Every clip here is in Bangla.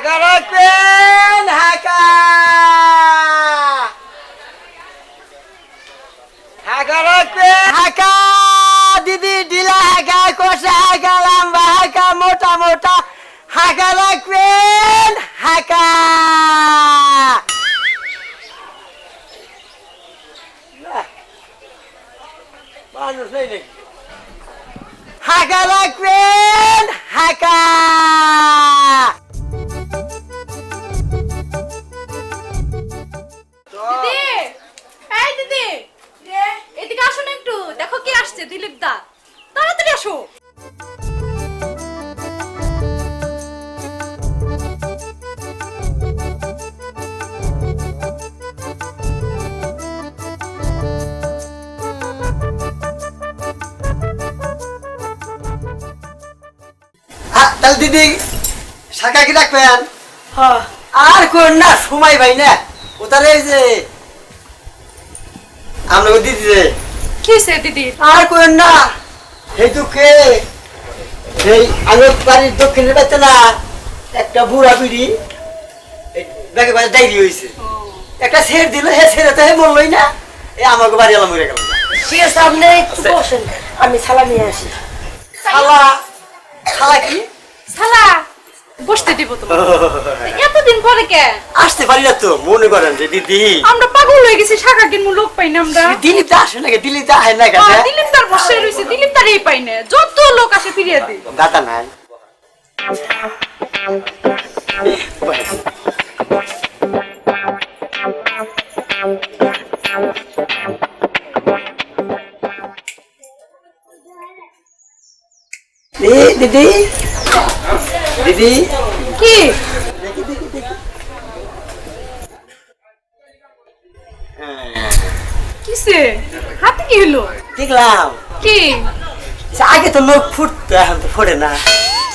হাঁকা রাখবেন হাঁকা হাঁকা রাখবেন হাঁকা দিদি ঢিলা হাঁকা কষা হাঁকা লম্বা হাঁকা মোটা মোটা হাঁকা রাখবেন হাঁকা মানুষ নেই নাকি হাঁকা রাখবেন হাঁকা এদিকে আসো না একটু দেখো কি আসছে দিলীপ দা তাড়াতাড়ি আসো তাহলে দিদি শাখা কি রাখবেন আর কোন না সময় ভাই না ওটারে যে আমরা দিদি রে কিসে দিদি আর কোন না এই দুঃখে এই আমার বাড়ির দক্ষিণে বাচ্চা না একটা বুড়া পিড়ি ব্যাগে বাড়ি ডাইরি হয়েছে একটা ছেড় দিল হে ছেড়ে তো হে মরলই না এই আমাকে বাড়ি এলাম মরে গেল ঠিক আছে আপনি একটু বসেন আমি সালা নিয়ে আসি খালা খালা কি শালা বসতে দিব তোমার এতদিন পরে কে আসতে পারি না তো মনে করেন যে দিদি আমরা পাগল হয়ে গেছি শাখা কিনবো লোক পাই না আমরা দিলীপ দা আসে নাকি দিলীপ দা হয় না কেন দিলীপ তার বসে রয়েছে দিলীপ তারই পাই না যত লোক আসে ফিরিয়ে দিই দাদা নাই দিদি দিদি কি কিসে হাতে কি হলো দেখলাম কি আগে তো লোক ফুটতো এখন তো ফোড়ে না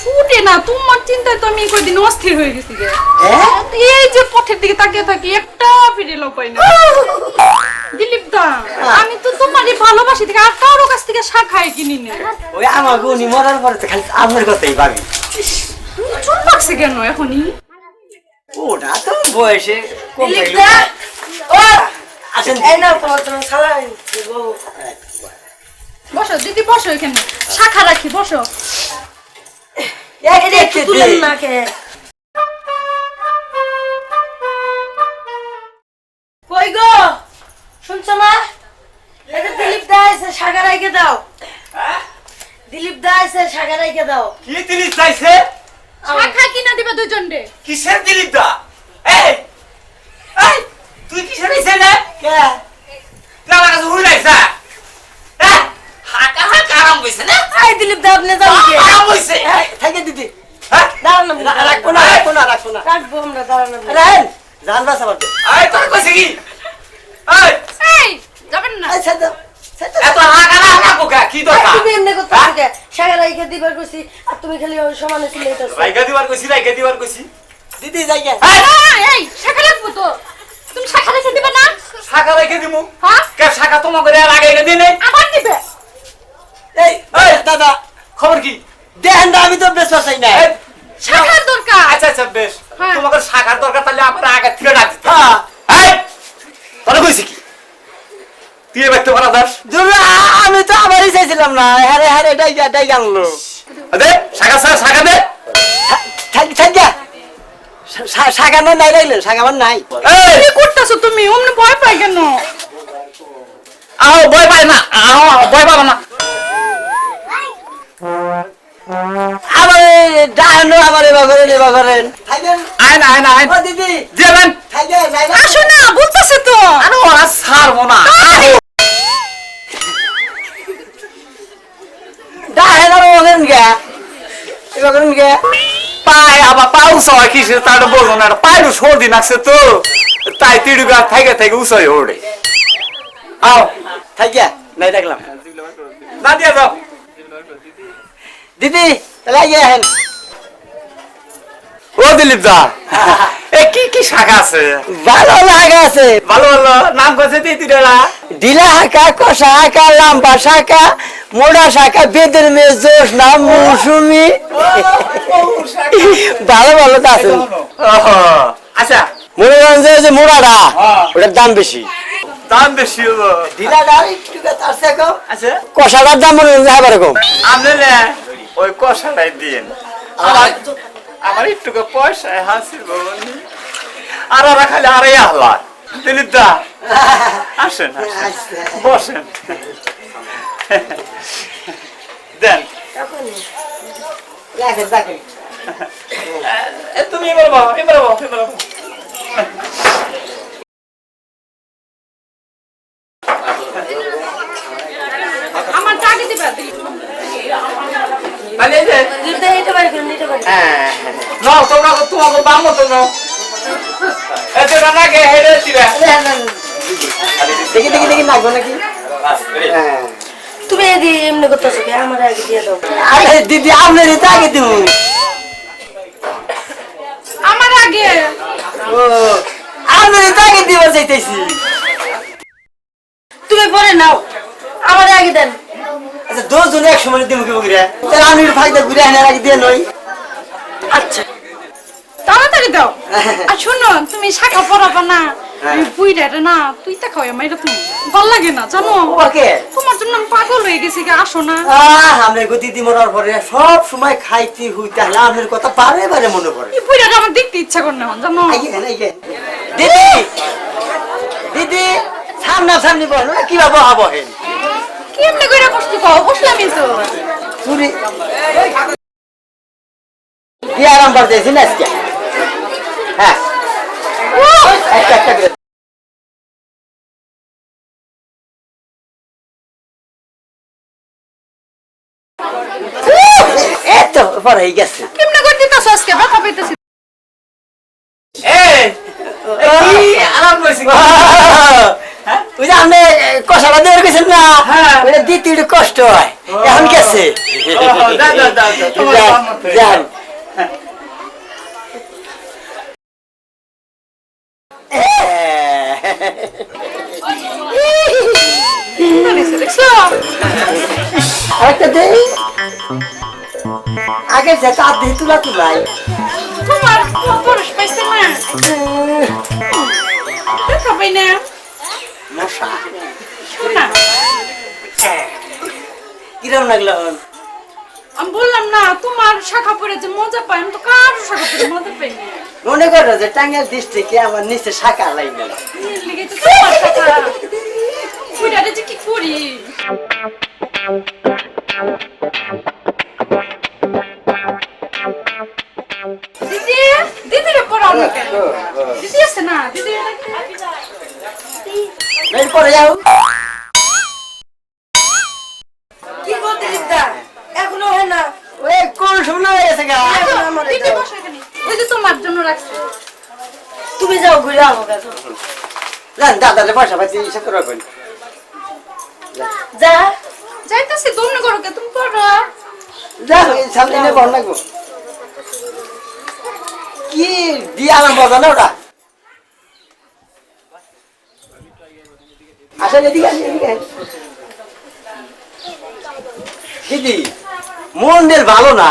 ফুটে না তোমার চিন্তায় তো আমি কয়দিন অস্থির হয়ে গেছি গে হ্যাঁ? এই যে পথের দিকে তাকিয়ে থাকি একটা ফিরে লোক পাই না দিলীপ দা আমি তো তোমারই ভালোবাসি থেকে আর কারো কাছ থেকে শাখায় কিনি না ওই আমাকে উনি মরার পরে তো খালি আপনার কথাই ভাবি চুপ পাকছে কেন এখনই ওটা তো বয়সে কম দিলীপ থাকলেও- দা ও আসেন এই নাও তোমার জন্য সালা আনছি বাবু বসো দিদি বসো এখানে শাখা রাখি বসো এটা একটু তুলেন না কে কই গো শুনছো না এটা দিলীপ দা এসে সাগা রাইকে দাও দিলীপ দা এসে সাগা রাইকে দাও কি দিলীপ চাইছে শাখা কিনা দিবা দুজন রে কিসের দিলীপ দা এই এই তুই কিসের দিছে না কে তুই আমার কাছে হুই লাইছা হ্যাঁ হাকা হাকা আরাম কইছে না এই দিলীপ দা আপনি যান কে আরাম কইছে থাকে দিদি হ্যাঁ দাঁড়ান না রাখবো না রাখবো না রাখবো না কাটবো আমরা দাঁড়ান না রাখেন জান বাস আমার এই তোর কইছে কি এই এই যাবেন না আচ্ছা দাও এত হাকা না হাকা কোকা কি দরকার তুমি এমনি করতে থাকে সাগা রাইকে দিবার কইছি আর তুমি খালি ওই সমানে চিল্লাইতেছো রাইগা দিবার কইছি দিদি যাই গে এই শাখা রাখবো তো তুমি শাখা রেখে দিবে না শাখা রেখে দিমু হ্যাঁ কে শাখা তোমাকে করে আগে এনে দিনে আবার দিবে এই এই দাদা খবর কি দেখেন না আমি তো বেশ চাই না এই, শাখার দরকার আচ্ছা আচ্ছা বেশ হ্যাঁ। তোমাকে শাখার দরকার তাহলে আমার আগে থেকে ডাক দিতে হ্যাঁ এই তোরা কইছি কি তুই এবার তো বলা দাস দুর্গা আমি তো আবারই চাইছিলাম না হ্যাঁ হ্যাঁ এটাই আনলো দে শাখা দে থাক শাখা নাই রাইলেন শাখা আমার নাই এই কি করতেছো তুমি অমনে ভয় পাই কেন আও ভয় পায় না ভয় পাবো না আবার ডানো আবার এবার করেন থাকেন আয় না ও দিদি দিবেন থাকেন আসো না বলতেছে তো আরে ওরা ছাড়বো না ডাহেন আর ওখানে গে এবার করেন গে পায় আবার পাউ সয় কিসে তার বলবো না পায়ের সর্দি নাকছে তো তাই তিড়ুগা থেকে উসয় ওড়ে আও থাকিয়া নাই দেখলাম না দিয়া যাও দিদি তাহলে আগে আহেন ও দিলীপ দা এ কি শাখা আছে ভালো লাগা আছে ভালো ভালো নাম কইছে তিতিরা ঢিলা হাঁকা কষা হাঁকা লম্বা শাখা মোড়া শাখা বেদের মেয়ে জোশ নাম মৌসুমি ভালো তো আছে আচ্ছা মনে করেন যে মোড়াটা হ্যাঁ। ওটার দাম বেশি, দাম বেশি হলো ঢিলাটা একটু তার চেয়ে কম, আচ্ছা কষাটার দাম মনে করেন যে এরকম। আপনি না ওই কষাটাই দিন আমার একটু পয়সায় হাসিল বলনি আর ওরা খালি আড়াই আহ্লাদ দিলীপ দা আসেন আসেন, বসেন দেন রাখেন, রাখেন। তুমি এবার বাবা এবার বাবা এবার বাবা আমার টাকা দিবা মানে এই যে দিলীপ দা এটা বাড়ি করেন, এটা বাড়ি করেন। হ্যাঁ, নাও তোমরা তোমাকে বাম মতো নাও এতে রানাকে হেডে দিবে দেখি দেখি দেখি লাগবো নাকি? হ্যাঁ। তুমি এদি এমনি করতেছো কি? আমার আগে দিয়ে দাও। আরে দিদি আপনার তো আগে দিব। আমার আগে ও আপনার তো আগে দিব চাইতেছি। তুমি পরে নাও, আমার আগে দেন। আচ্ছা 10 জন এক সময় দিব কি বগিরা? তাহলে আমি ফায়দা ঘুরে আনার আগে দিয়ে নই। আচ্ছা তাড়াতাড়ি দাও। আর শোনো তুমি শাখা পড়াবা না, হ্যাঁ। আমি বুইড়াটা না তুই তা খাওয়া মাইরা তুমি ভাল লাগে না জানো, ওকে। তোমার জন্য আমি পাগল হয়ে গেছি গা, আসো না। আমরা গো দিদি মরার পরে সব সময় খাইতে হইতে হলে আপনার কথা বারে বারে মনে পড়ে। এই বুইড়াটা আমার দেখতে ইচ্ছা করে না এখন, জানো। Eigen eigen. দিদি দিদি সামনা সামনি বল কি বাবা হবো হেন কেমনে কইরা বসতে কও, বসলামই তো। চুরি দিয়ে আরাম বার দিয়েছি না আজকে। হ্যাঁ একটা একটা করে এতো পরে গেছে। কেমনে করে দিতাছো আজকে, ব্যথা পাইতেছি। এই কি আরাম করছি ওই যে আপনি কষাটা দিয়ে গেছেন না, হ্যাঁ। ওইটা দিতে একটু কষ্ট হয়, এখন গেছে। দাও দাও দাও তোমার যান, বাম মতো যান। দেখছো? আরেকটা দেই আগে যে তার দিয়ে তুলা তুলাই তোমার পরশ পাইছে না, ব্যথা পাই না। মশা শোনা, কিরম লাগলো? আমি বললাম না তোমার শাখা পরে যে মজা পাই, আমি তো কারো শাখা পরে মজা পাই না। মনে করো যে টাঙ্গাইল ডিস্ট্রিক্টে আমার নিচে শাখা লাগবে না। এর লেগে তো তোমার শাখা বুইড়াটা যে কি করি। দিদি দিদিরে পড়াও না কেন? দিদি আছে না, দিদি এরপরে যাও। কি গো দিলীপ দা, এখনো হয় না? ওই কোন সময় হয়ে গেছে গা? দিদি বসো এখানে, ওই যে তোমার জন্য রাখছি। তুমি যাও ঘুরে আনো গেছো। জান দাদালে পয়সা পাইছি হিসাব করে রাখবেন। যা যাইতাছি দৌড় করো কে, তুমি করো। যাও এই সামনে নিয়ে বল লাগবো। কি দিয়া আমার মজা না ওটা। আসেন এদিকে আসেন, এদিকে আসেন। দিদি মন্দির ভালো না,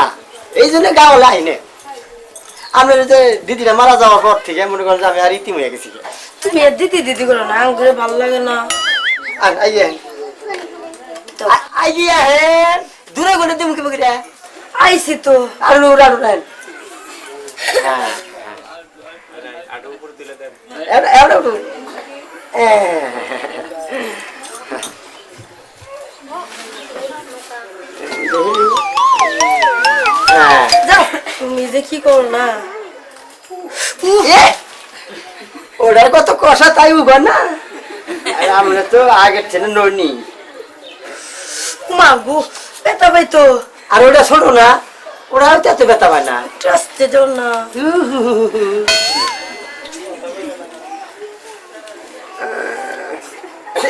এই জন্য গাও লাইনে আপনার যে দিদিরা মারা যাওয়ার পর থেকে মনে করেন যে আমি আর ইতিম হয়ে গেছি। তুমি আর দিদি দিদি করো না, আমার ঘুরে ভালো লাগে না। আর আইয়েন আইয়া হেন দূরে গনে দিমু কি বগিরা আইছি তো। আর উড়া উড়ান। হ্যাঁ আটো উপর দিলে দেন এড়া উঠু। যাও, তুমি যে কি করো না। ওটার কত কষা তাই উগর না, আমরা তো আগের ছেলে ননি। মা গো ব্যথা পাই তো। আর ওটা ছোট না, ওরা হয়তো এত ব্যথা পায় না। ট্রাস্টে যাও না।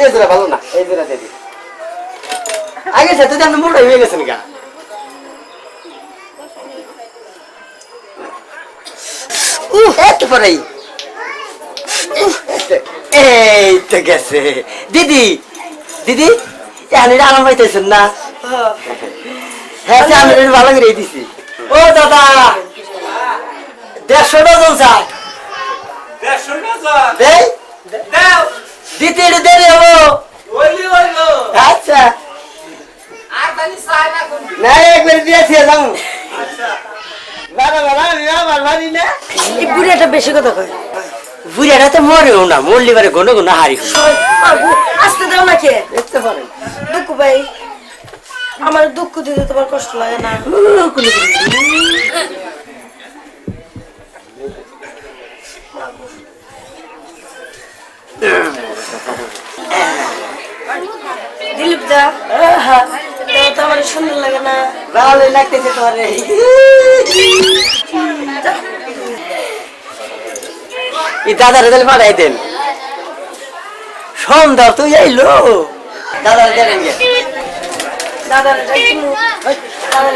এই জোড়া ভালো না, এই জোড়া দিদি আগে সাথে তো আপনি মোটাই হয়ে গেছেন গা। এত পরেই এই তো গেছে। দিদি দিদি এখানে আরাম পাইতেছেন না? হ্যাঁ আমি ভালো করে দিছি। ও দাদা 150 ডজন চাই 150 ডজন দেই দাও দিতে একটু দেরি হবো হইলো আচ্ছা আর তানি চাই না কোন না একবার দিয়েছি যাও আচ্ছা বাবা বাবা আমি আমার বাড়ি না এই বুড়িটা বেশি কথা কয় বুড়িয়াটা তো মরেও না মরলি বারে ঘন ঘন হারি আসতে দাও না কে দেখতে পারেন দুঃখ ভাই আমার দুঃখ দিতে তোমার কষ্ট লাগে না দিলীপ দা তো আমার সুন্দর লাগে না ভালোই লাগতেছে তোমার রে এই দাদার রেজাল্ট পাঠাই দেন সন্ধ্যা তুই আইলো দাদার দেন দাদার যাই দাদার